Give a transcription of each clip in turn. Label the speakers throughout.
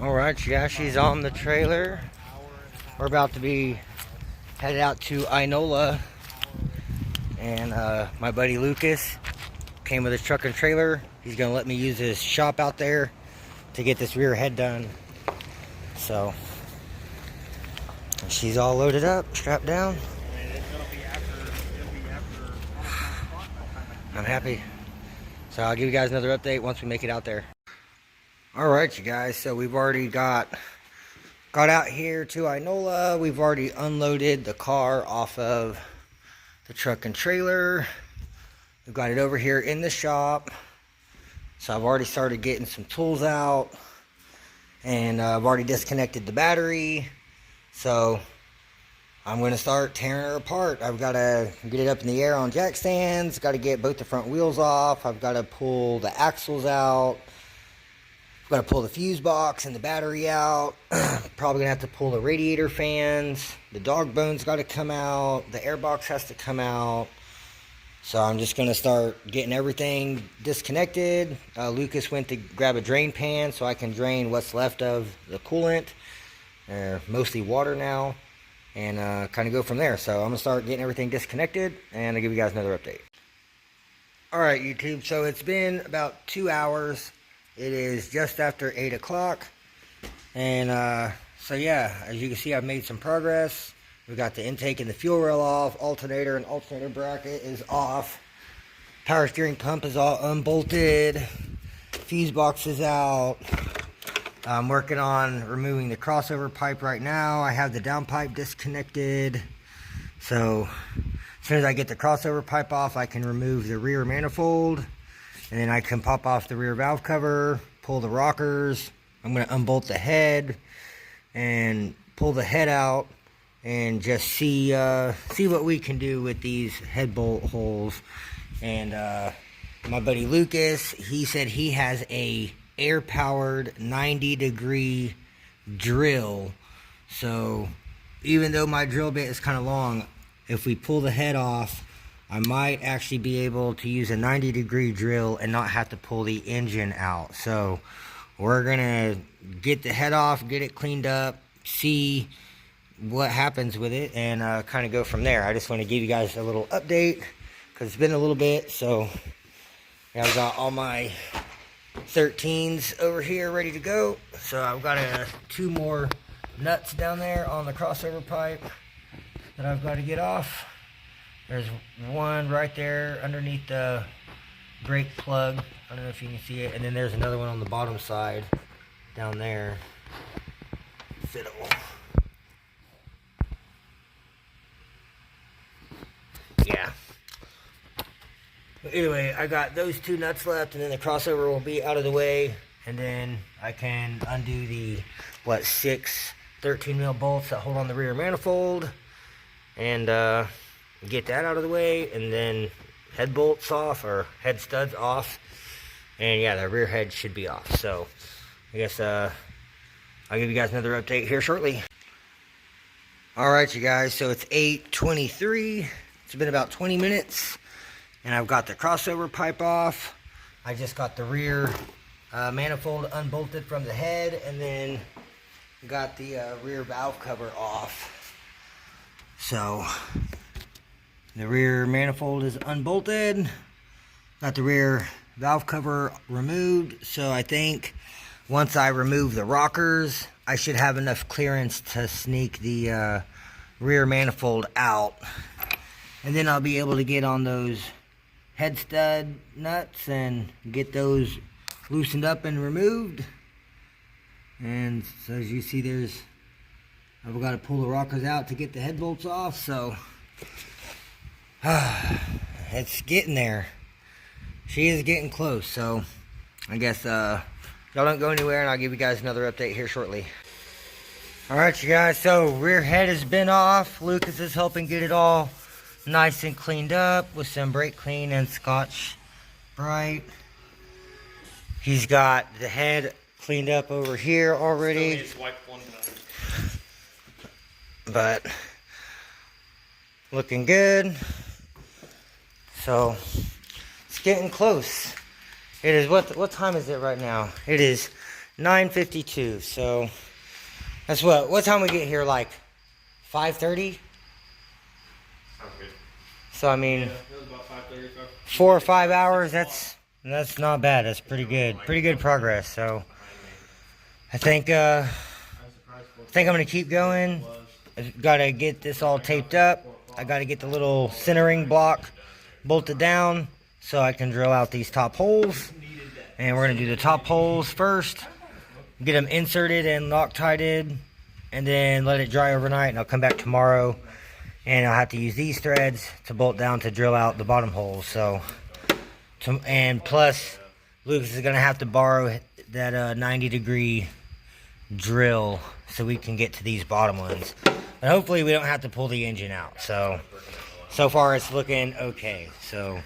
Speaker 1: Alright, yeah, she's on the trailer. We're about to be headed out to Inola. And my buddy Lucas came with his truck and trailer. He's going to let me use his shop out there to get this rear head done. So, she's all loaded up, strapped down. I'm happy. So I'll give you guys another update once we make it out there. Alright, you guys, so we've already got out here to Inola. We've already unloaded the car off of the truck and trailer. We've got it over here in the shop. So I've already started getting some tools out. And I've already disconnected the battery. So I'm going to start tearing her apart. I've got to get it up in the air on jack stands. Got to get both the front wheels off. I've got to pull the axles out. I've got to pull the fuse box and the battery out. Probably going to have to pull the radiator fans. The dog bones got to come out. The air box has to come out. So I'm just going to start getting everything disconnected. Lucas went to grab a drain pan so I can drain what's left of the coolant. Mostly water now. And kind of go from there. So I'm going to start getting everything disconnected. And I'll give you guys another update. Alright, YouTube. So it's been about 2 hours. It is just after 8 o'clock. And so yeah, as you can see, I've made some progress. We've got the intake and the fuel rail off. Alternator and alternator bracket is off. Power steering pump is all unbolted. Fuse box is out. I'm working on removing the crossover pipe right now. I have the downpipe disconnected. So as soon as I get the crossover pipe off, I can remove the rear manifold. And then I can pop off the rear valve cover, pull the rockers. I'm going to unbolt the head and pull the head out and just see what we can do with these head bolt holes. And my buddy Lucas, he said he has a air-powered 90-degree drill. So even though my drill bit is kind of long, if we pull the head off, I might actually be able to use a 90-degree drill and not have to pull the engine out. So we're gonna get the head off, get it cleaned up, see what happens with it, and kind of go from there. I just want to give you guys a little update because it's been a little bit. So yeah, I've got all my 13s over here ready to go. So I've got 2 more nuts down there on the crossover pipe that I've got to get off. There's one right there underneath the brake plug. I don't know if you can see it. And then there's another one on the bottom side down there. Fiddle. Yeah. But anyway, I got those 2 nuts left, and then the crossover will be out of the way. And then I can undo the, 6 13-mil bolts that hold on the rear manifold. And, get that out of the way, and then head bolts off, or head studs off, and yeah, the rear head should be off. So I guess I'll give you guys another update here shortly. Alright, you guys, so it's 8:23. It's been about 20 minutes, and I've got the crossover pipe off. I just got the rear manifold unbolted from the head, and then got the rear valve cover off. So the rear manifold is unbolted. Got the rear valve cover removed. So I think once I remove the rockers, I should have enough clearance to sneak the rear manifold out. And then I'll be able to get on those head stud nuts and get those loosened up and removed. And so as you see, I've got to pull the rockers out to get the head bolts off. So it's getting there. She is getting close. So I guess y'all don't go anywhere, and I'll give you guys another update here shortly. Alright, you guys, so rear head has been off. Lucas is helping get it all nice and cleaned up with some brake clean and Scotch Brite. He's got the head cleaned up over here already.
Speaker 2: Still needs wiped one time.
Speaker 1: But looking good. So it's getting close. It is what time is it right now? It is 9:52. So that's what time we get here, like 5:30.
Speaker 2: Sounds good.
Speaker 1: So I mean,
Speaker 2: Yeah, it was about 5:30.
Speaker 1: 4 or 5 hours. That's not bad. That's pretty good. Pretty good progress. So I think I'm gonna keep going. I've got to get this all taped up. I got to get the little centering block bolted down so I can drill out these top holes. And we're gonna do the top holes first, get them inserted and Loctited, and then let it dry overnight. And I'll come back tomorrow, and I'll have to use these threads to bolt down to drill out the bottom holes. So, and plus, Lucas is gonna have to borrow that 90-degree drill so we can get to these bottom ones. But hopefully, we don't have to pull the engine out. So far it's looking okay. So,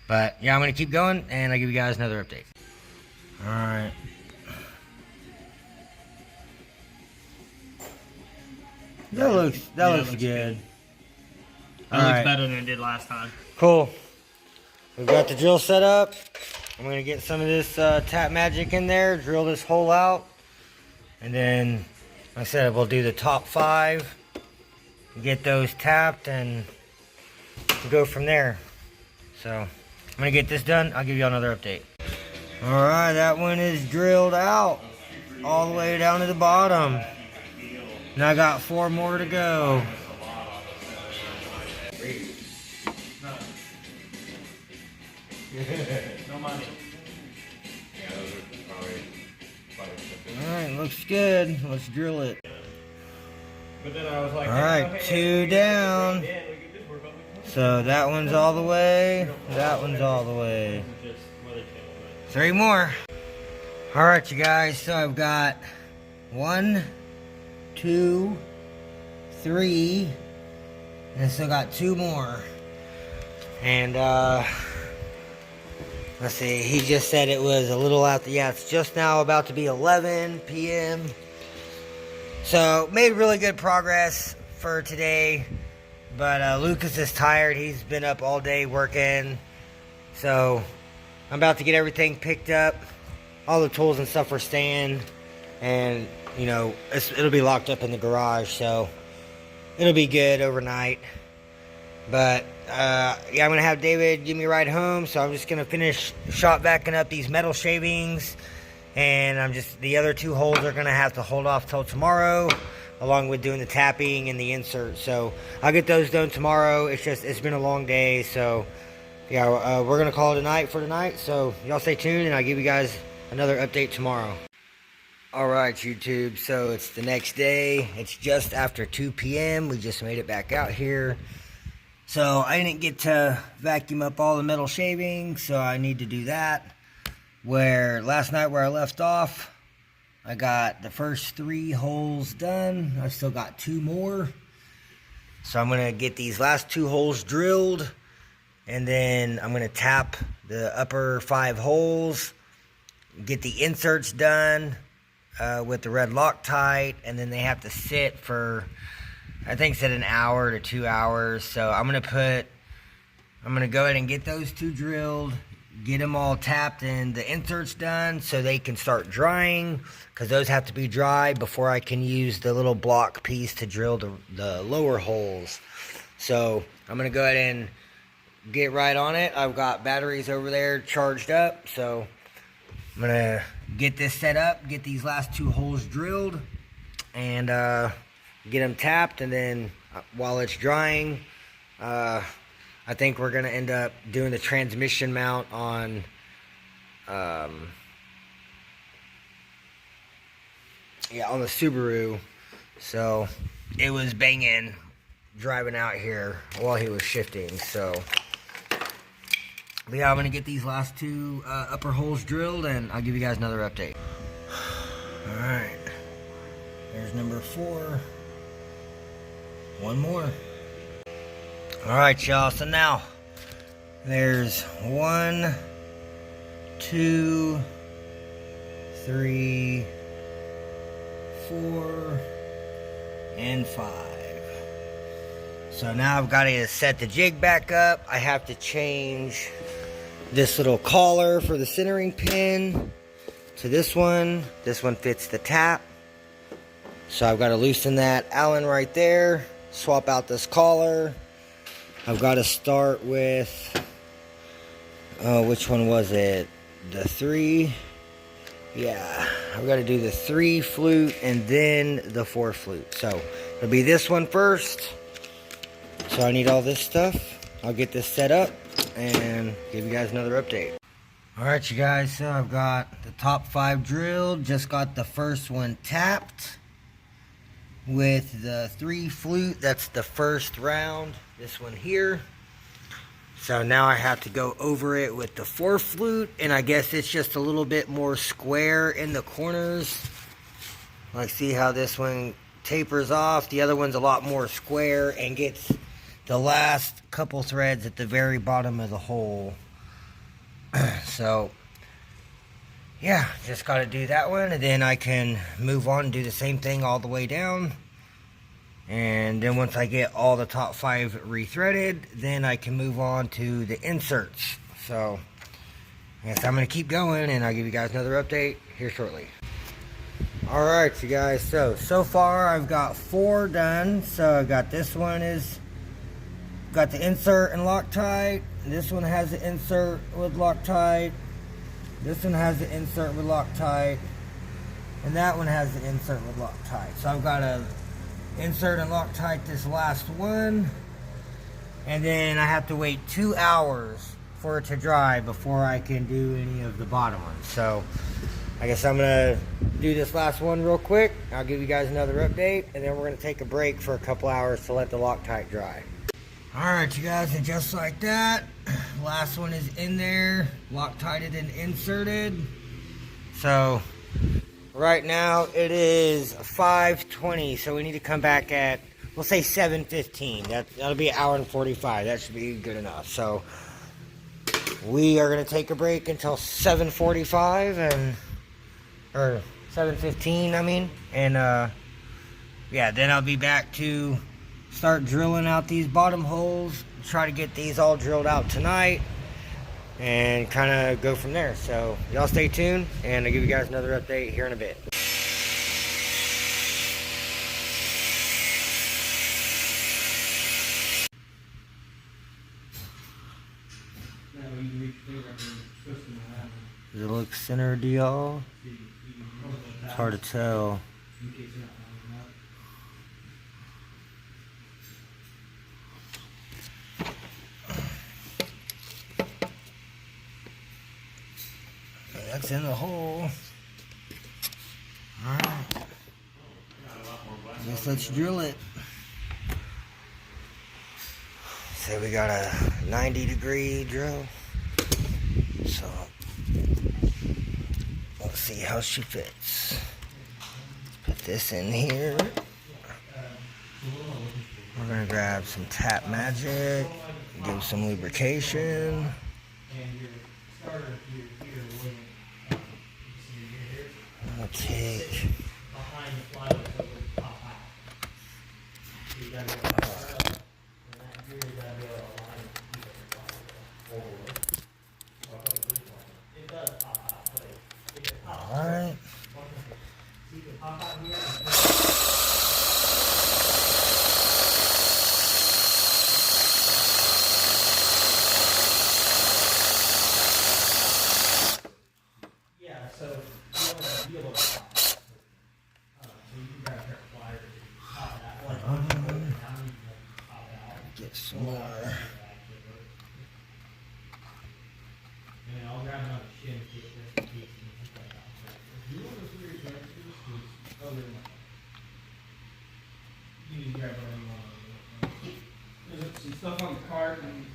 Speaker 1: but yeah, I'm gonna keep going, and I'll give you guys another update. All right. That looks good.
Speaker 2: That looks better than it did last time.
Speaker 1: Cool. We've got the drill set up. I'm gonna get some of this tap magic in there, drill this hole out, and then, like I said, we'll do the top 5, get those tapped, and go from there. So I'm gonna get this done. I'll give you another update. All right, that one is drilled out all the way down to the bottom. And I got 4 more to go.
Speaker 2: No money.
Speaker 1: Alright, looks good. Let's drill it.
Speaker 2: But then I was like,
Speaker 1: Alright, 2 down. So that one's all the way. That one's all the way. 3 more. Alright, you guys. So I've got 1, 2, 3. And I still got 2 more. And, let's see, he just said it was a little after, yeah, it's just now about to be 11 p.m. So, made really good progress for today. But Lucas is tired. He's been up all day working. So, I'm about to get everything picked up. All the tools and stuff are staying. And, you know, it'll be locked up in the garage. So, it'll be good overnight. But, yeah, I'm going to have David give me a ride home. So, I'm just going to finish shop backing up these metal shavings. And the other 2 holes are going to have to hold off till tomorrow, along with doing the tapping and the insert. So, I'll get those done tomorrow. It's been a long day. So, yeah, we're going to call it a night for tonight. So, y'all stay tuned, and I'll give you guys another update tomorrow. Alright, YouTube. So, it's the next day. It's just after 2 p.m. We just made it back out here. So, I didn't get to vacuum up all the metal shavings, so I need to do that. Last night where I left off, I got the first 3 holes done. I still got 2 more. So I'm going to get these last 2 holes drilled. And then I'm going to tap the upper 5 holes. Get the inserts done with the red Loctite. And then they have to sit for, I think it said an hour to 2 hours. So I'm going to go ahead and get those 2 drilled. Get them all tapped and the inserts done so they can start drying, because those have to be dry before I can use the little block piece to drill the lower holes. So I'm going to go ahead and get right on it. I've got batteries over there charged up, so I'm going to get this set up, get these last 2 holes drilled, and get them tapped. And then while it's drying, I think we're going to end up doing the transmission mount on, on the Subaru. So, it was banging driving out here while he was shifting. So, but yeah, I'm going to get these last 2 upper holes drilled, and I'll give you guys another update. Alright. There's number 4. 1 more. Alright, y'all, so now there's 1, 2, 3, 4, and 5. So now I've got to set the jig back up. I have to change this little collar for the centering pin to this one fits the tap. So I've got to loosen that Allen right there, swap out this collar. I've got to start with, which one was it? The 3. Yeah, I've got to do the 3 flute and then the 4 flute. So it'll be this one first. So I need all this stuff. I'll get this set up and give you guys another update. Alright, you guys, so I've got the top 5 drilled. Just got the first one tapped with the 3 flute. That's the first round, this one here. So now I have to go over it with the 4 flute, and I guess it's just a little bit more square in the corners. Like, see how this one tapers off? The other one's a lot more square and gets the last couple threads at the very bottom of the hole. So yeah, just got to do that one, and then I can move on and do the same thing all the way down. And then once I get all the top 5 rethreaded, then I can move on to the inserts. So I guess I'm going to keep going, and I'll give you guys another update here shortly. Alright, you guys, so far I've got 4 done. So I got this one is got the insert and Loctite. This one has the insert with Loctite. This one has the insert with Loctite. And that one has the insert with Loctite. So I've got to insert and Loctite this last one. And then I have to wait 2 hours for it to dry before I can do any of the bottom ones. So I guess I'm going to do this last one real quick. I'll give you guys another update. And then we're going to take a break for a couple hours to let the Loctite dry. Alright, you guys, and just like that, last one is in there, Loctited and inserted. So right now it is 5:20, so we need to come back at, we'll say 7:15. That'll be an hour and 45. That should be good enough. So we are going to take a break until 7:45 or 7:15, I mean, and yeah, then I'll be back to start drilling out these bottom holes, try to get these all drilled out tonight, and kind of go from there. So y'all stay tuned, and I'll give you guys another update here in a bit. Does it look centered to y'all? It's hard to tell. That's in the hole. Alright. I guess let's drill it. So we got a 90-degree drill. So let's see how she fits. Let's put this in here. We're gonna grab some Tap Magic, give some lubrication. I'll take alright. Get some more.
Speaker 2: There's some stuff on the cart and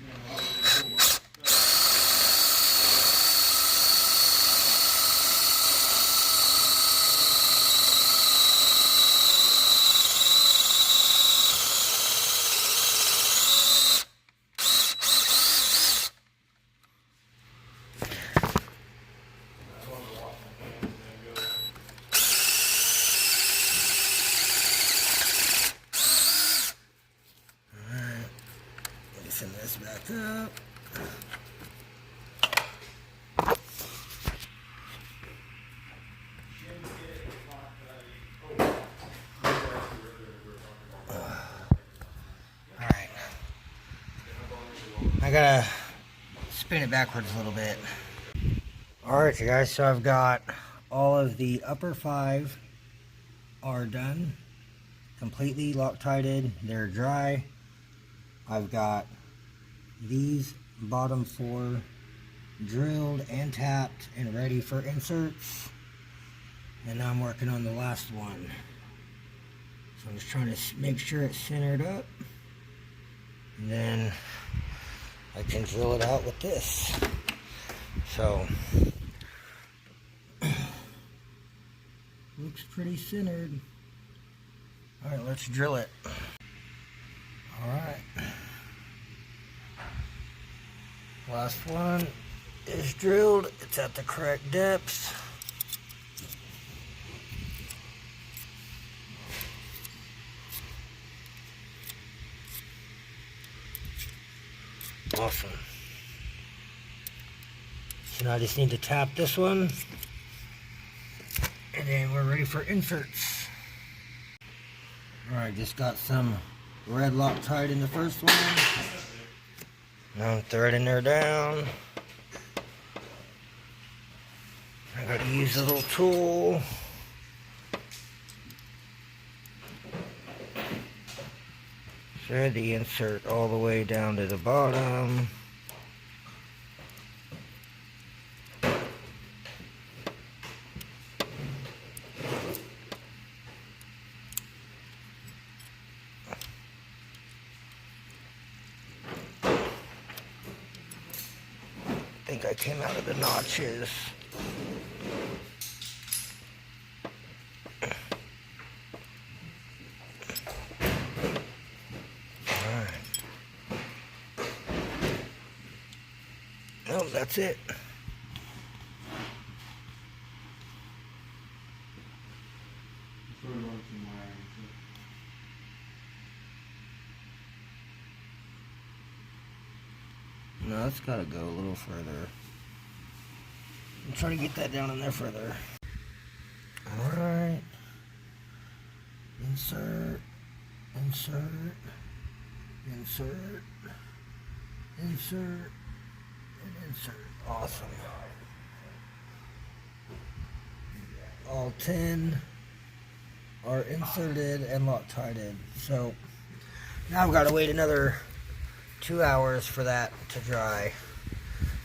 Speaker 1: Loosen this back up. I gotta spin it backwards a little bit. Alright, you guys, so I've got all of the upper 5 are done, completely Loctited. They're dry. I've got these bottom 4 drilled and tapped and ready for inserts, and now I'm working on the last one. So I'm just trying to make sure it's centered up, and then I can drill it out with this. So looks pretty centered. Alright, let's drill it. Alright, last one is drilled. It's at the correct depths. Awesome. So now I just need to tap this one, and then we're ready for inserts. Alright, just got some red Loctite in the first one. Now I'm threading her down. I gotta use a little tool. Thread the insert all the way down to the bottom. I think I came out of the notches. Alright. Nope, that's it. No, it's gotta go a little further. I'm trying to get that down in there further. Alright. Insert, insert, insert, insert, and insert. Awesome. All 10 are inserted and Loctited. So now I've got to wait another 2 hours for that to dry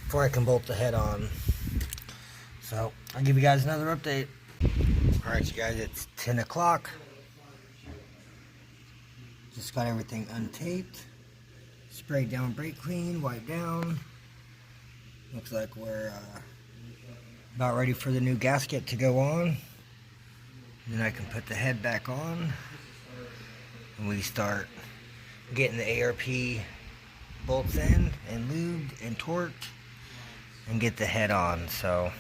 Speaker 1: before I can bolt the head on. So I'll give you guys another update. Alright, you guys, it's 10 o'clock. Just got everything untaped, sprayed down brake clean, wiped down. Looks like we're about ready for the new gasket to go on. And then I can put the head back on, and we start getting the ARP bolts in and lubed and torqued and get the head on. So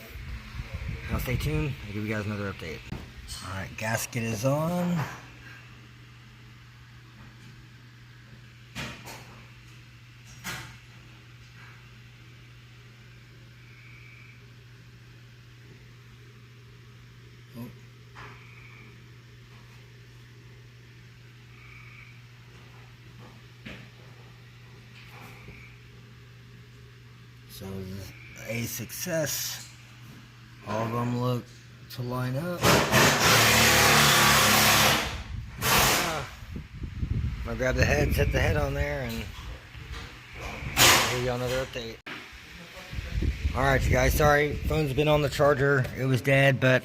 Speaker 1: now stay tuned, I'll give you guys another update. Alright, gasket is on. So a success. All of them look to line up. I'm gonna grab the head, set the head on there, and give you another update. Alright, you guys, sorry, phone's been on the charger. It was dead, but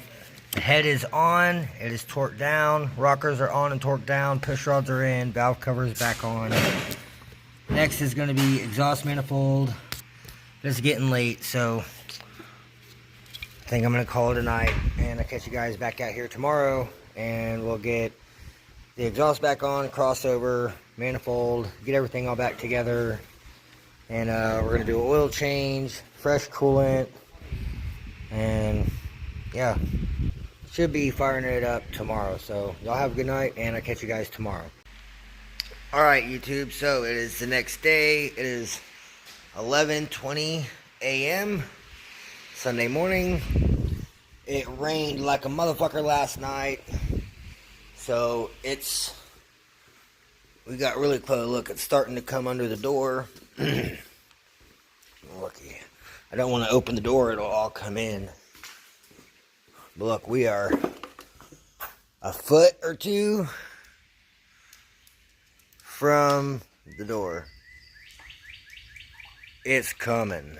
Speaker 1: the head is on. It is torqued down. Rockers are on and torqued down. Push rods are in. Valve cover is back on. Next is going to be exhaust manifold. It's getting late, so I think I'm going to call it a night, and I'll catch you guys back out here tomorrow, and we'll get the exhaust back on, crossover, manifold, get everything all back together, and we're going to do an oil change, fresh coolant, and yeah, should be firing it up tomorrow. So y'all have a good night, and I'll catch you guys tomorrow. Alright, YouTube, so it is the next day. It is 11:20 a.m. Sunday morning. It rained like a motherfucker last night, so we got really close. Look, it's starting to come under the door. looky. I don't want to open the door, it'll all come in. But look, we are a foot or two from the door. It's coming.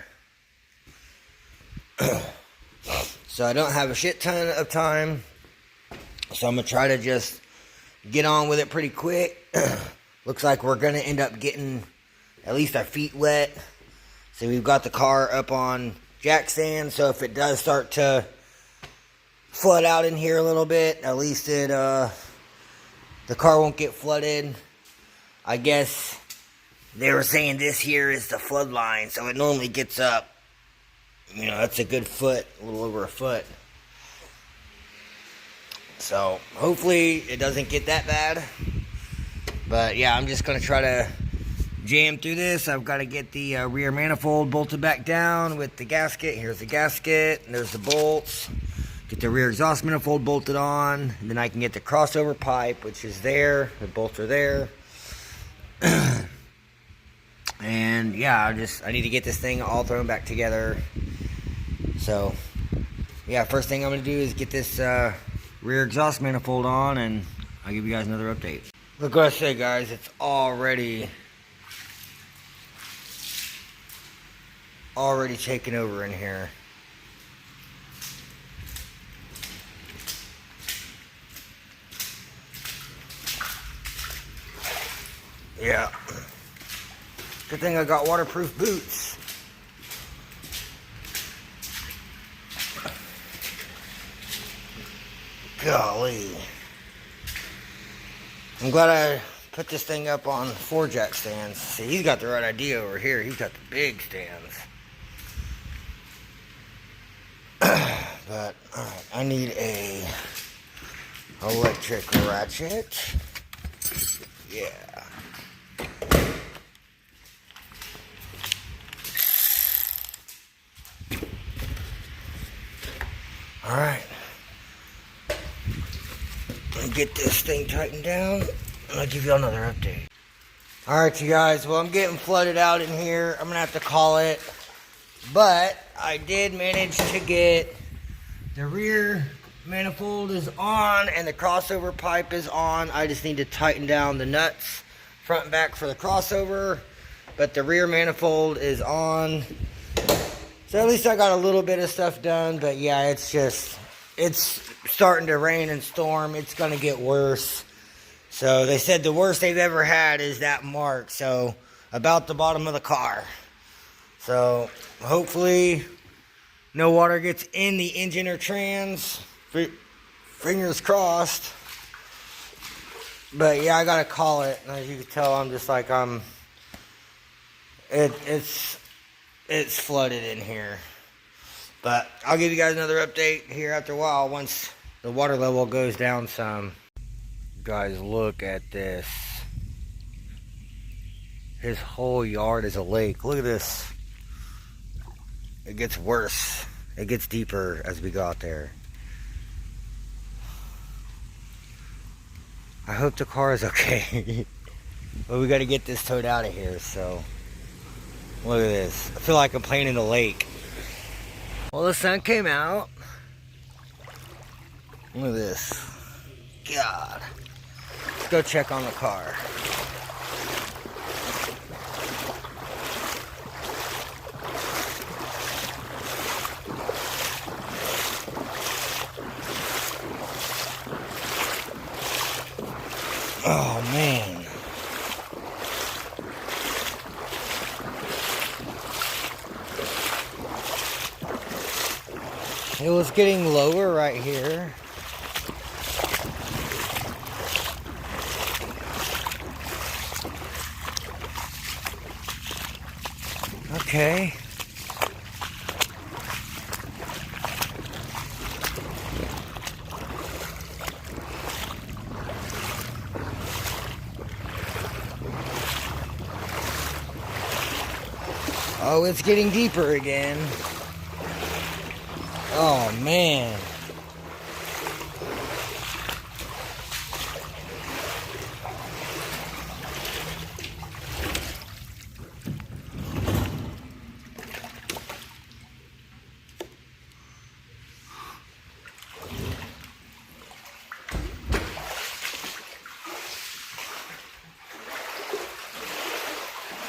Speaker 1: So I don't have a shit ton of time. So I'm going to try to just get on with it pretty quick. Looks like we're going to end up getting at least our feet wet. So we've got the car up on jack stand. So if it does start to flood out in here a little bit, at least the car won't get flooded. I guess they were saying this here is the flood line. So it normally gets up, you know, that's a good foot, a little over a foot. So hopefully it doesn't get that bad. But yeah, I'm just going to try to jam through this. I've got to get the rear manifold bolted back down with the gasket. Here's the gasket. And there's the bolts. Get the rear exhaust manifold bolted on. And then I can get the crossover pipe, which is there. The bolts are there. And yeah, I need to get this thing all thrown back together. So yeah, first thing I'm going to do is get this rear exhaust manifold on, and I'll give you guys another update. Look what I say, guys, it's already taking over in here. Yeah. Good thing I got waterproof boots. Golly. I'm glad I put this thing up on 4 jack stands. See, he's got the right idea over here. He's got the big stands. But, alright, I need a electric ratchet. Yeah. Alright. Get this thing tightened down, and I'll give you another update. Alright, you guys, well, I'm getting flooded out in here. I'm gonna have to call it, but I did manage to get the rear manifold is on and the crossover pipe is on. I just need to tighten down the nuts front and back for the crossover, but the rear manifold is on. So at least I got a little bit of stuff done, but yeah, it's starting to rain and storm. It's going to get worse. So they said the worst they've ever had is that mark. So about the bottom of the car. So hopefully no water gets in the engine or trans. Fingers crossed. But yeah, I got to call it. And as you can tell, I'm just like, it's flooded in here. But I'll give you guys another update here after a while once the water level goes down some. Guys, look at this. His whole yard is a lake. Look at this. It gets worse. It gets deeper as we go out there. I hope the car is okay. But we got to get this towed out of here, so. Look at this. I feel like I'm playing in the lake. Well, the sun came out. Look at this. God. Let's go check on the car. Oh, man. It was getting lower right here. Okay. Oh, it's getting deeper again. Oh, man.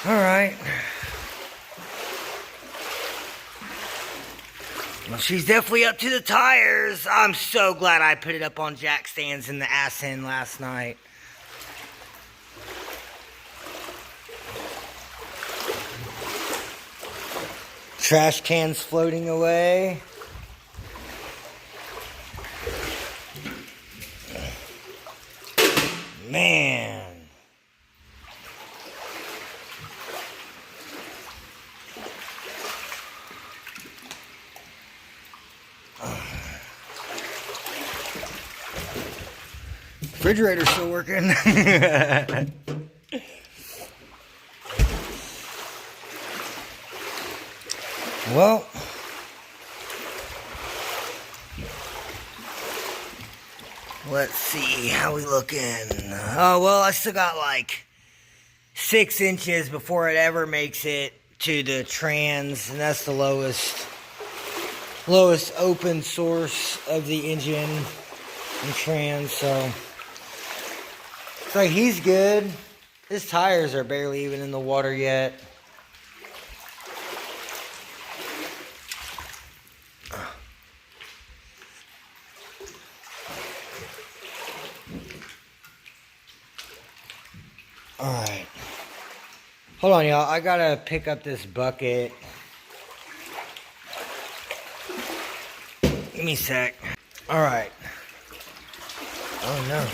Speaker 1: Alright. Well, she's definitely up to the tires. I'm so glad I put it up on jack stands in the ass end last night. Trash cans floating away. Man. Refrigerator's still working. Well, let's see how we looking. Oh, well, I still got like 6 inches before it ever makes it to the trans, and that's the lowest open source of the engine and trans. So it's like he's good. His tires are barely even in the water yet. Alright. Hold on, y'all. I gotta pick up this bucket. Give me a sec. Alright. Oh no.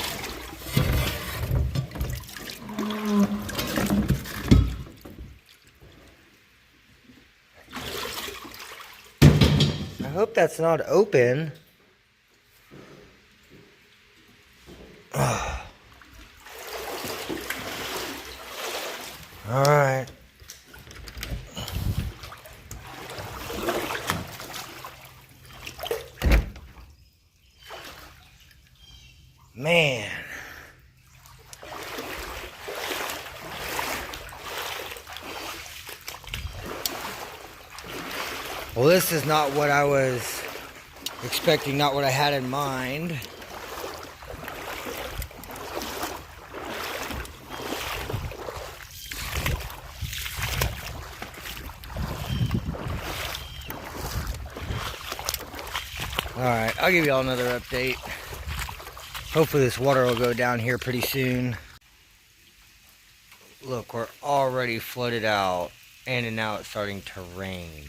Speaker 1: I hope that's not open. Alright. Man. Well, this is not what I was expecting, not what I had in mind. Alright, I'll give y'all another update. Hopefully this water will go down here pretty soon. Look, we're already flooded out, and now it's starting to rain.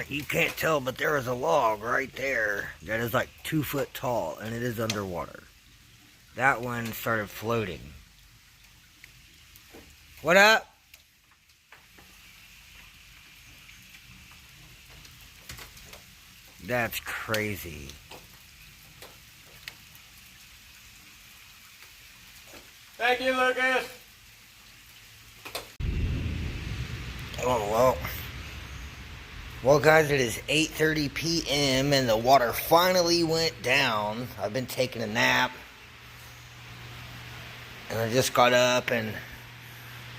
Speaker 1: You can't tell, but there is a log right there that is like 2 foot tall, and it is underwater. That one started floating. What up? That's crazy.
Speaker 2: Thank you, Lucas.
Speaker 1: Oh, well. Well, guys, it is 8:30 p.m. and the water finally went down. I've been taking a nap. And I just got up and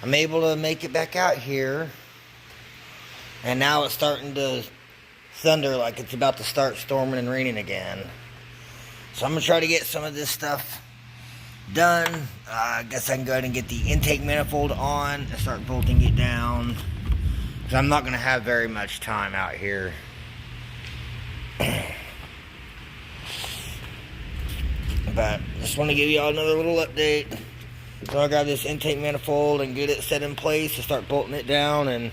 Speaker 1: I'm able to make it back out here. And now it's starting to thunder like it's about to start storming and raining again. So I'm going to try to get some of this stuff done. I guess I can go ahead and get the intake manifold on and start bolting it down. Because I'm not going to have very much time out here. But just want to give y'all another little update. So I'll grab this intake manifold and get it set in place to start bolting it down, and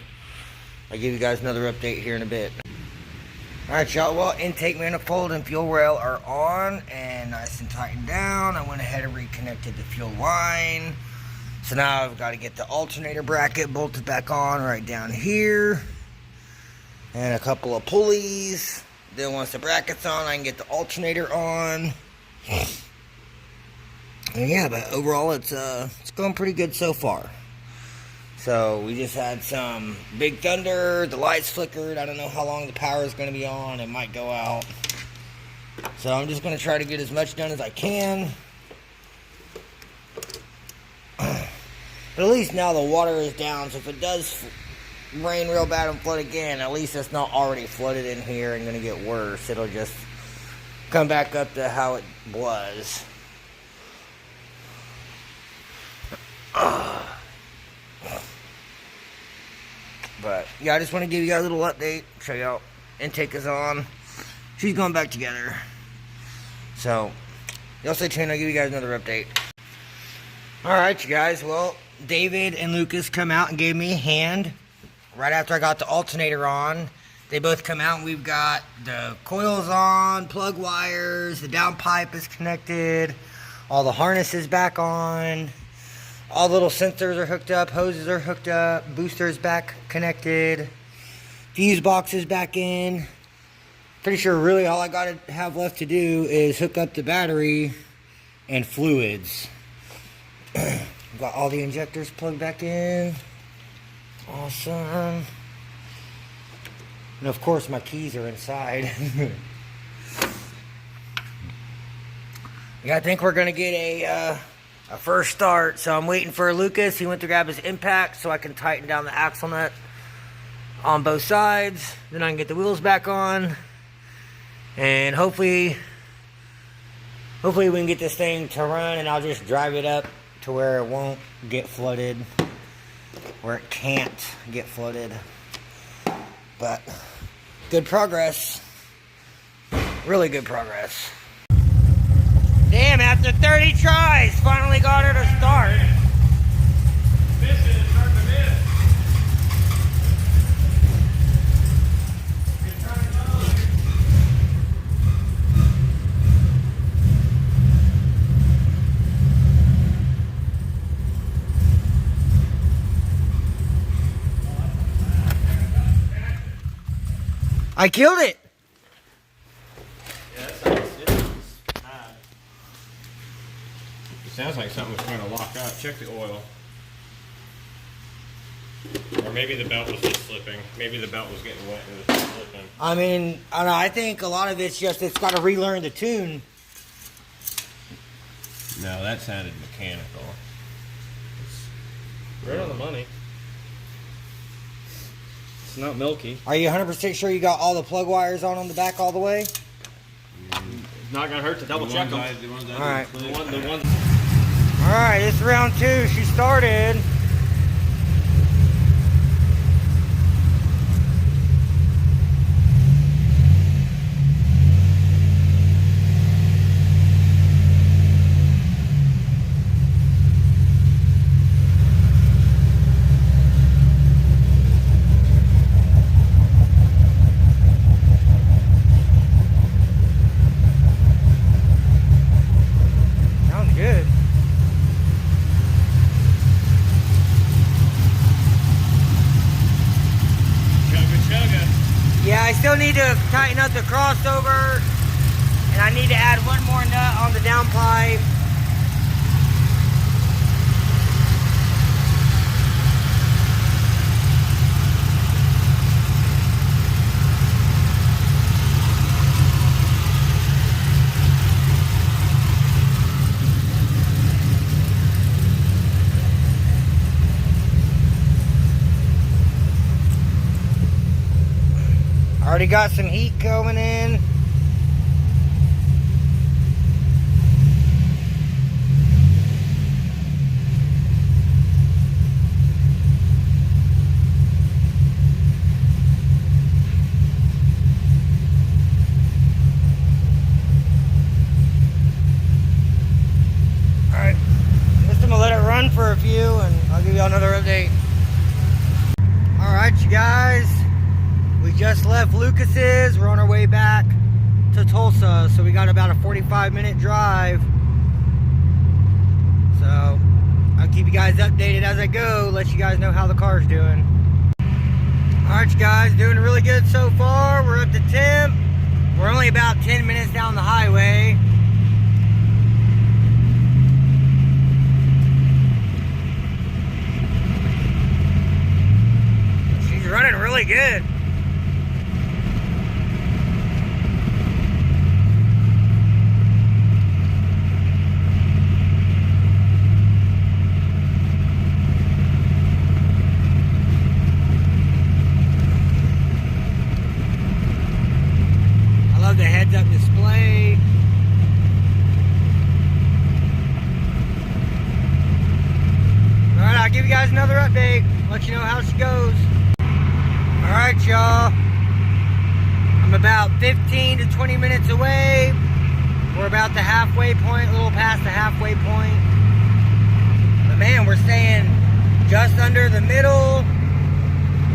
Speaker 1: I'll give you guys another update here in a bit. Alright, y'all, well, intake manifold and fuel rail are on and nice and tightened down. I went ahead and reconnected the fuel line. So now I've got to get the alternator bracket bolted back on right down here. And a couple of pulleys. Then once the bracket's on, I can get the alternator on. And yeah, but overall it's going pretty good so far. So we just had some big thunder, the lights flickered, I don't know how long the power is going to be on, it might go out. So I'm just going to try to get as much done as I can. But at least now the water is down, so if it does rain real bad and flood again, at least it's not already flooded in here and going to get worse. It'll just come back up to how it was. But yeah, I just want to give you guys a little update. Show y'all intake is on. She's going back together. So y'all stay tuned. I'll give you guys another update. Alright, you guys. Well, David and Lucas come out and gave me a hand right after I got the alternator on. They both come out and we've got the coils on, plug wires, the downpipe is connected, all the harnesses back on, all the little sensors are hooked up, hoses are hooked up, boosters back connected, fuse boxes back in. Pretty sure really all I gotta have left to do is hook up the battery and fluids. Got all the injectors plugged back in. Awesome. And of course my keys are inside. Yeah, I think we're gonna get a first start. So I'm waiting for Lucas. He went to grab his impact so I can tighten down the axle nut on both sides. Then I can get the wheels back on. And hopefully we can get this thing to run, and I'll just drive it up to where it won't get flooded, where it can't get flooded. But good progress. Really good progress. Damn, after 30 tries, finally got her to start. I killed it.
Speaker 2: Yeah, it sounds like something was trying to lock up. Check the oil. Or maybe the belt was just slipping. Maybe the belt was getting wet and it was slipping.
Speaker 1: I mean, I don't know, I think a lot of it's just, it's got to relearn the tune.
Speaker 2: No, that sounded mechanical.
Speaker 3: Right on the money. It's not milky.
Speaker 1: Are you 100% sure you got all the plug wires on the back all the way?
Speaker 3: Not gonna hurt to double check them.
Speaker 1: All right.
Speaker 3: The one.
Speaker 1: All right, it's round 2. She started. Sounds good. Yeah, I still need to tighten up the crossover, and I need to add one more nut on the downpipe. Already got some heat coming in. Alright, just gonna let it run for a few and I'll give you another update. Alright, you guys. We just left Lucas's. We're on our way back to Tulsa, so we got about a 45-minute drive. So I'll keep you guys updated as I go, let you guys know how the car's doing. Alright, you guys, doing really good so far. We're up to temp. We're only about 10 minutes down the highway. She's running really good. The heads-up display. Alright, I'll give you guys another update. Let you know how she goes. Alright, y'all. I'm about 15 to 20 minutes away. We're about the halfway point, a little past the halfway point. But man, we're staying just under the middle.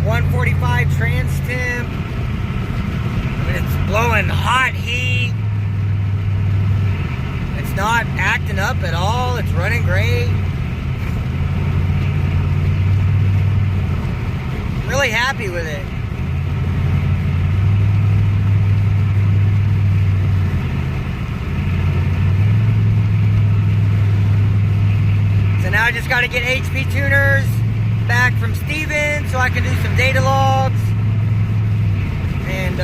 Speaker 1: 145 trans temp. I mean, it's blowing hot heat. It's not acting up at all. It's running great. Really happy with it. So now I just got to get HP tuners back from Steven so I can do some data logs and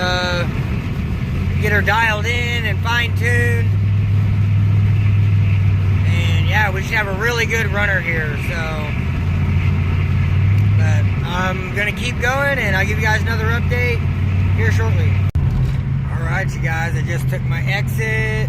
Speaker 1: get her dialed in and fine-tuned. And yeah, we should have a really good runner here. So, but I'm gonna keep going, and I'll give you guys another update here shortly. All right, you guys, I just took my exit.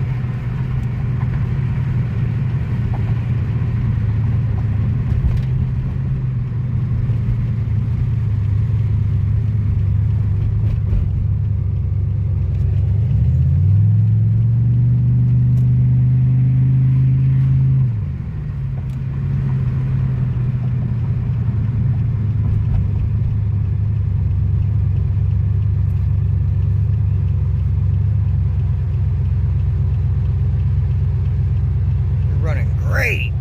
Speaker 1: Great.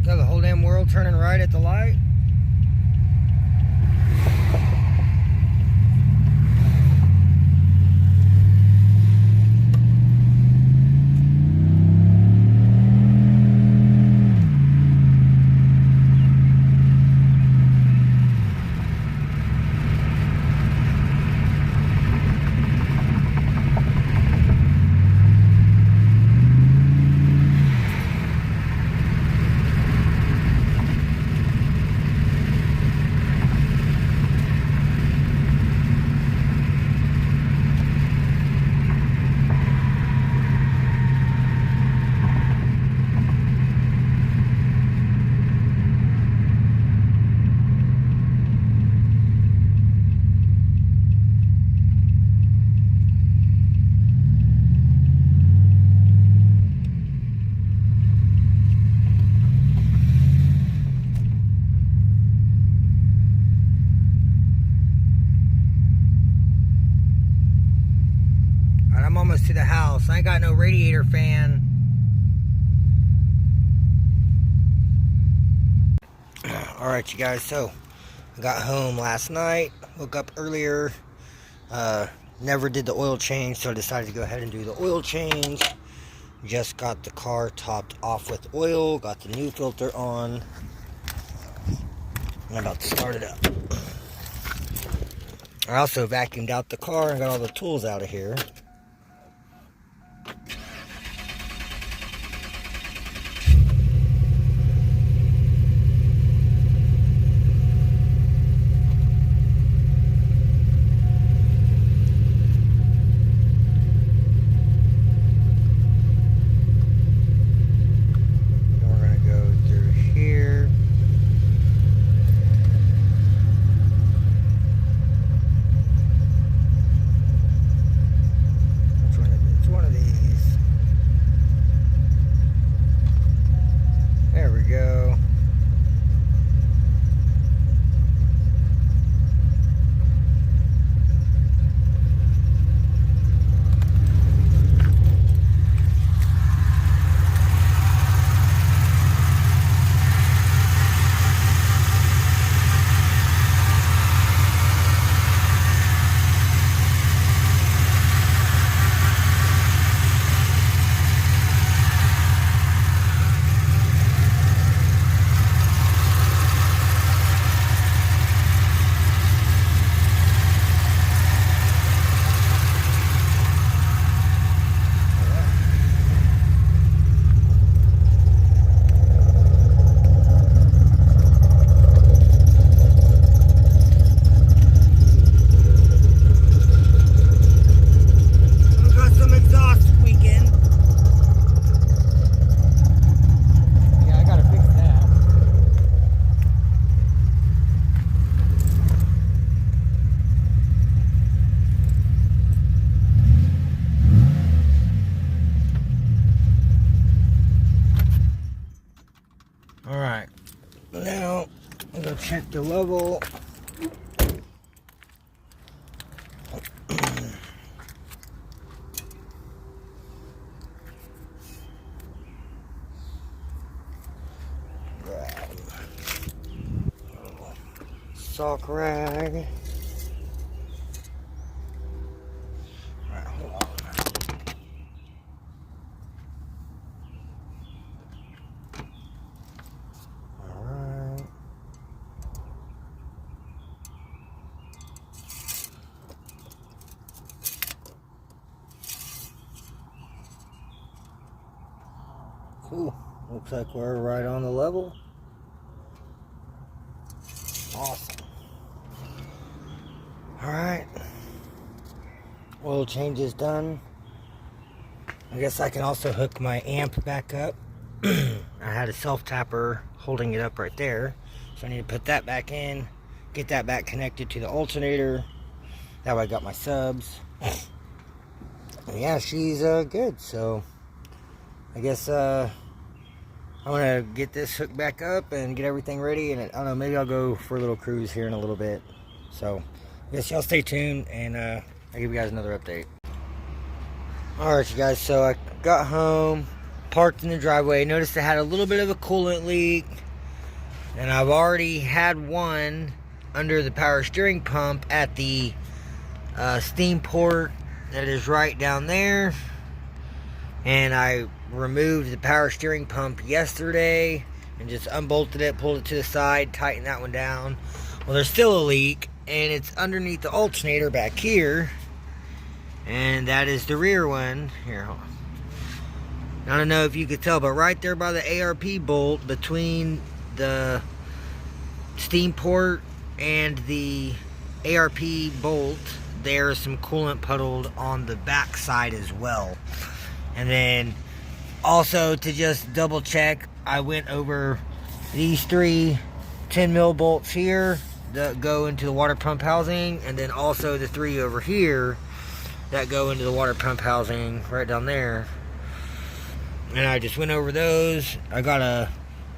Speaker 1: Got the whole damn world turning right at the light. I'm almost to the house. I ain't got no radiator fan. Alright, you guys, so I got home last night, woke up earlier, never did the oil change, so I decided to go ahead and do the oil change. Just got the car topped off with oil, got the new filter on, and I'm about to start it up. I also vacuumed out the car and got all the tools out of here. check the level. Sock rag. Alright, hold on. Alright. Cool. Looks like we're right on the level. Awesome. Alright. Oil change is done. I guess I can also hook my amp back up. I had a self-tapper holding it up right there. So I need to put that back in. Get that back connected to the alternator. That way I got my subs. And yeah, she's good. So I guess I'm gonna get this hooked back up and get everything ready, and I don't know, maybe I'll go for a little cruise here in a little bit. So I guess y'all stay tuned, and I'll give you guys another update. Alright, you guys, so I got home, parked in the driveway, noticed I had a little bit of a coolant leak, and I've already had one under the power steering pump at the steam port that is right down there. And I removed the power steering pump yesterday and just unbolted it, pulled it to the side, tightened that one down. Well, there's still a leak, and it's underneath the alternator back here, and that is the rear one. Here, hold on. I don't know if you could tell, but right there by the ARP bolt between the steam port and the ARP bolt, there's some coolant puddled on the back side as well. And then also, to just double check, I went over these three 10 mil bolts here that go into the water pump housing, and then also the three over here that go into the water pump housing right down there. And I just went over those. I got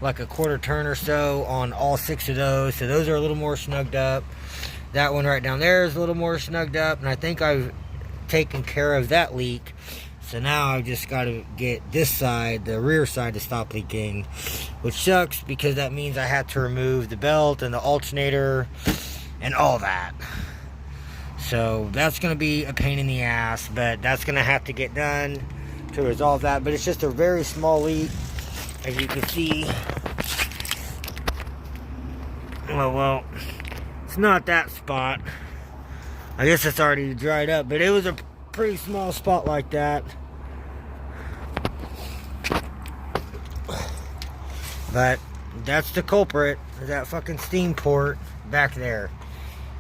Speaker 1: like a quarter turn or so on all 6 of those, so those are a little more snugged up. That one right down there is a little more snugged up, and I think I've taken care of that leak. So now I've just got to get this side, the rear side, to stop leaking, which sucks because that means I had to remove the belt and the alternator and all that. So that's going to be a pain in the ass, but that's going to have to get done to resolve that. But it's just a very small leak, as you can see. Well, it's not that spot. I guess it's already dried up, but it was a pretty small spot like that. But that's the culprit, that fucking steam port back there.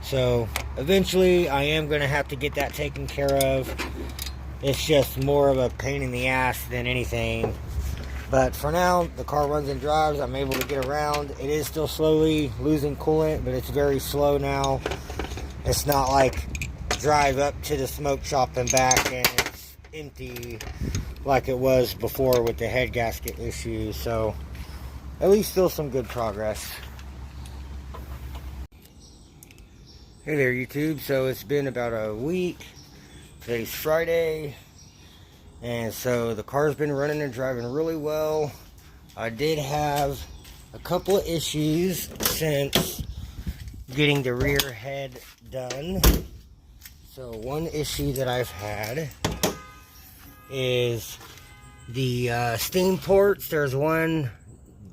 Speaker 1: So eventually I am going to have to get that taken care of. It's just more of a pain in the ass than anything. But for now, the car runs and drives. I'm able to get around. It is still slowly losing coolant, but it's very slow now. It's not like drive up to the smoke shop and back and it's empty like it was before with the head gasket issue. So at least still some good progress. Hey there, YouTube. So it's been about a week. Today's Friday, and so the car's been running and driving really well. I did have a couple of issues since getting the rear head done. So one issue that I've had is the steam ports. There's one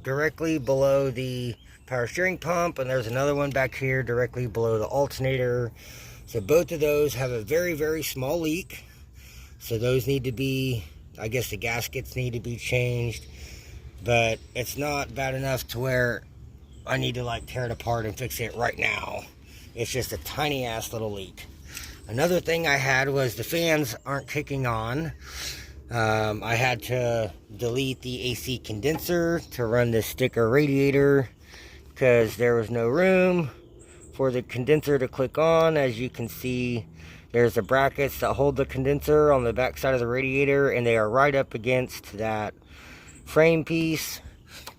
Speaker 1: directly below the power steering pump, and there's another one back here directly below the alternator. So both of those have a very, very small leak. So those need to be, I guess the gaskets need to be changed. But it's not bad enough to where I need to like tear it apart and fix it right now. It's just a tiny ass little leak. Another thing I had was the fans aren't kicking on. I had to delete the AC condenser to run the sticker radiator because there was no room for the condenser to click on. As you can see, there's the brackets that hold the condenser on the back side of the radiator, and they are right up against that frame piece.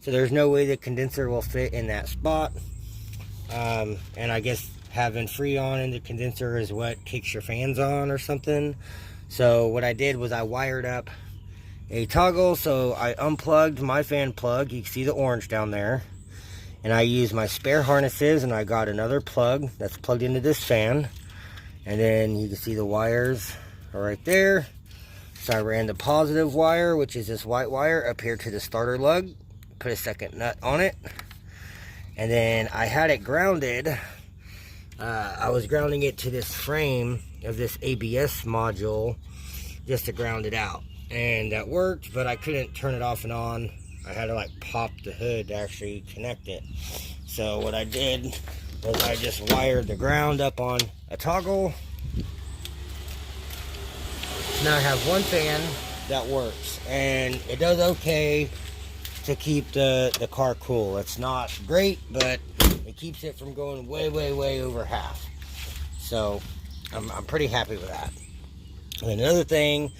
Speaker 1: So there's no way the condenser will fit in that spot. And I guess having Freon in the condenser is what kicks your fans on or something. So what I did was I wired up a toggle. So I unplugged my fan plug. You can see the orange down there. And I used my spare harnesses, and I got another plug that's plugged into this fan. And then you can see the wires are right there. So I ran the positive wire, which is this white wire, up here to the starter lug. Put a second nut on it. And then I had it grounded. I was grounding it to this frame of this ABS module just to ground it out. And that worked, but I couldn't turn it off and on. I had to like pop the hood to actually connect it. So what I did was I just wired the ground up on a toggle. Now I have one fan that works, and it does okay to keep the car cool. It's not great, but it keeps it from going way over half. So I'm pretty happy with that. And another thing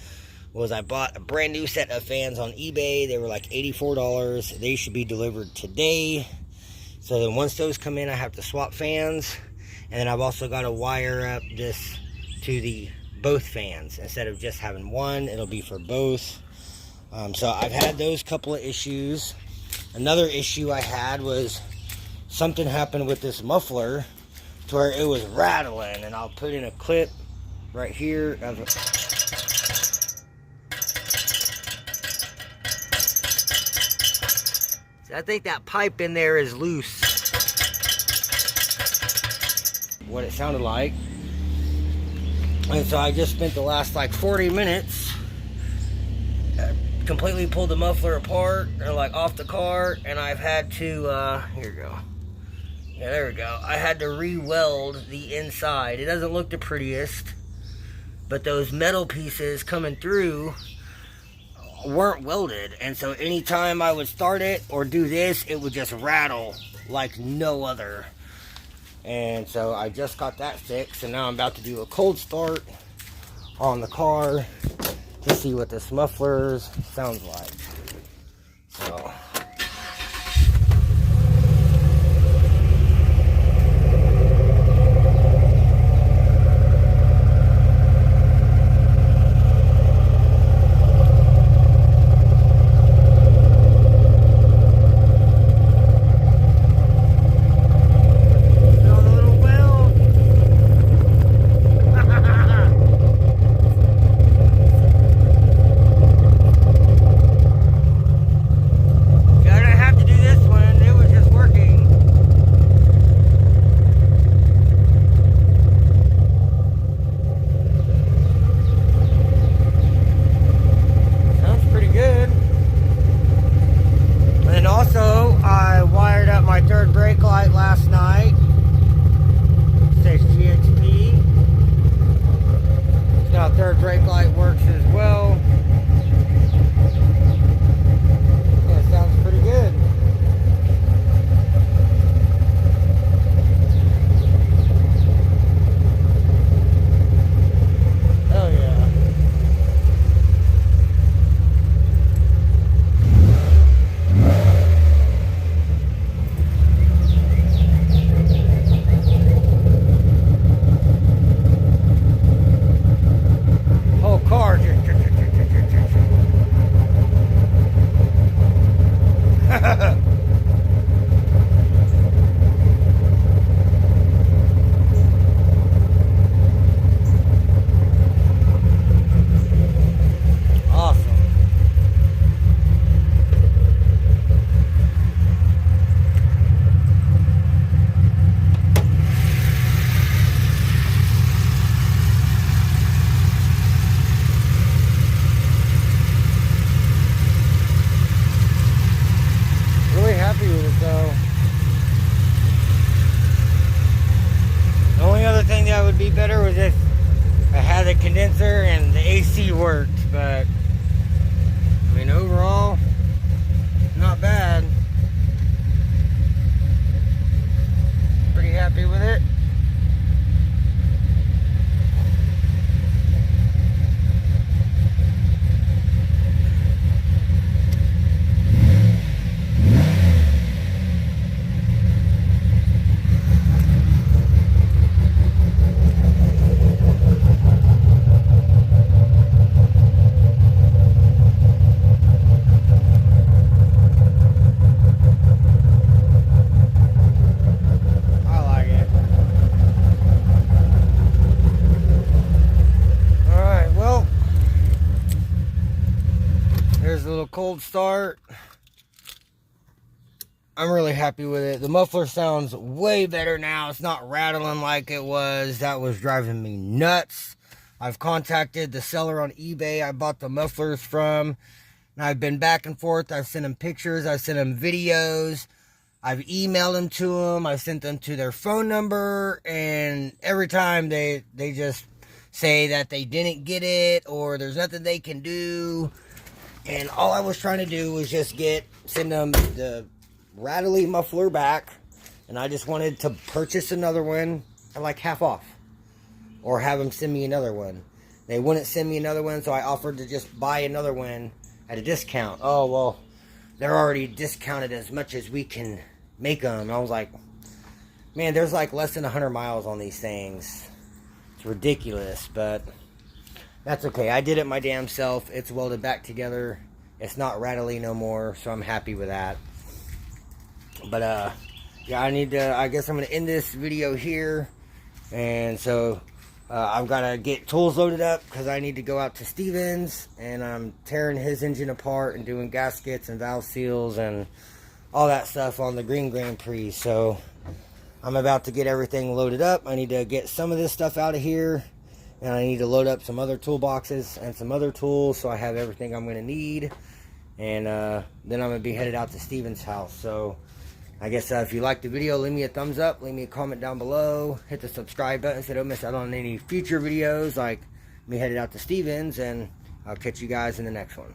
Speaker 1: was I bought a brand new set of fans on eBay. They were like $84. They should be delivered today. So then once those come in, I have to swap fans. And then I've also got to wire up this to the both fans. Instead of just having one, it'll be for both. So I've had those couple of issues. Another issue I had was something happened with this muffler to where it was rattling. And I'll put in a clip right here of a, I think that pipe in there is loose. What it sounded like. And so I just spent the last like 40 minutes completely pulled the muffler apart or like off the car, and I've had to here we go. Yeah, there we go. I had to re-weld the inside. It doesn't look the prettiest, but those metal pieces coming through weren't welded, and so anytime I would start it or do this, it would just rattle like no other. And so I just got that fixed, and now I'm about to do a cold start on the car to see what this muffler sounds like. So little cold start. I'm really happy with it. The muffler sounds way better now. It's not rattling like it was. That was driving me nuts. I've contacted the seller on eBay I bought the mufflers from. And I've been back and forth. I've sent them pictures. I've sent them videos. I've emailed them to them. I've sent them to their phone number. And every time they just say that they didn't get it or there's nothing they can do. And all I was trying to do was just send them the rattly muffler back. And I just wanted to purchase another one at like half off. Or have them send me another one. They wouldn't send me another one, so I offered to just buy another one at a discount. Oh, well, they're already discounted as much as we can make them. And I was like, man, there's like less than 100 miles on these things. It's ridiculous, but that's okay. I did it my damn self. It's welded back together. It's not rattly no more, so I'm happy with that. But, yeah, I guess I'm going to end this video here. And so I've got to get tools loaded up because I need to go out to Stevens, and I'm tearing his engine apart and doing gaskets and valve seals and all that stuff on the Green Grand Prix. So I'm about to get everything loaded up. I need to get some of this stuff out of here, and I need to load up some other toolboxes and some other tools so I have everything I'm going to need. And then I'm going to be headed out to Stevens' house. So I guess if you liked the video, leave me a thumbs up, leave me a comment down below, hit the subscribe button so don't miss out on any future videos like me headed out to Stevens, and I'll catch you guys in the next one.